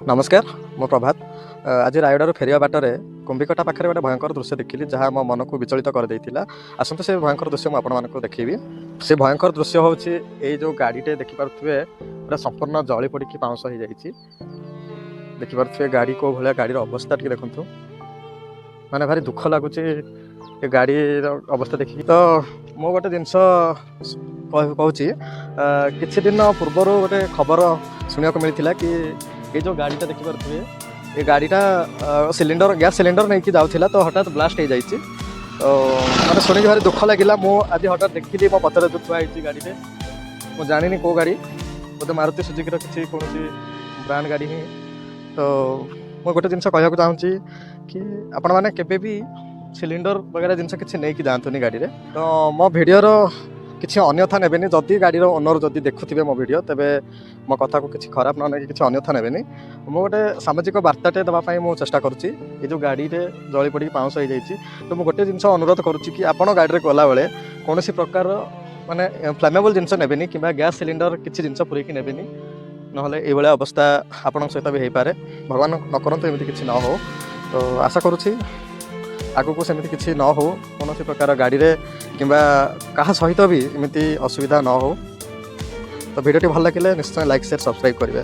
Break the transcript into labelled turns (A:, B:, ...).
A: नमस्कार मो प्रभात आज रायगड़ फेरिया बाटर कुंभिकटा पाखे गोटे भयंकर दृश्य देखिली जहाँ मो मन को विचलित कर देता। आसतु से भयंकर दृश्य मुझे देखी से भयंकर दृश्य हूँ ये जो गाड़ीटे देखिपे पूरा संपूर्ण जली पड़ी पाउंस हो जाए देखिपे गाड़ी को भाया गाड़ी अवस्था टी देखु माने भारी दुख लगुच ये गाड़ी अवस्था देखिए। तो मो गोटे जिनस कहूँ किछि दिन पूर्वर गोटे खबर शुणा मिलता कि ये जो गाड़ीटा देखिपे ये गाड़ीटा सिलिंडर गैस सिलिंडर नहीं कि जाऊला तो हठात ब्लास्ट हो जाए। तो मैंने शुणी भारी दुख लगे मुझे हठात देखी मो पतर जो थुआई गाड़ीटे मुझे जानी कौ गाड़ी बोधे मारुति सुजुकी किसी कौन ब्रांड गाड़ी ही। तो मुझे गोटे जिनस कहूँ चाहूँगी कि आपण मैंने केबे भी सिलिंडर वगैरह जिनस किसी नहीं कि जातुनि गाड़ी में। तो मो भिडर किसी अन्यथा नेबेनी जदि गाड़ीर ओनर जदि देखुवे मो भिडियो तेबे मो कथा को किसी खराब न नहीं किसी अन्यथा नेबेनी। मो गोटे सामाजिक वार्ताटे देवाई मुझे चेष्टा करुँची ये जो गाड़ी जली पड़ी पाउंस हो जाए। तो मुझे गोटे जिनस अनुरोध करुँची कि आपण गाड़ी गला बेले कौन प्रकार माने फ्लेमेबल जिनस नेबेनी कि गैस सिलिंडर किसी जिनस पूरेकी नेबेनी ना ये अवस्था आपण सहित भी हो पारे। भगवान न करंतु एमती किसी न हो। तो आशा करुँची आगु को सेमती किसी न हो कौन प्रकार गाड़ी रे किंबा कहा सहित भी एमती असुविधा न हो। तो वीडियो भल लगे निश्चय लाइक शेयर सब्सक्राइब करेंगे।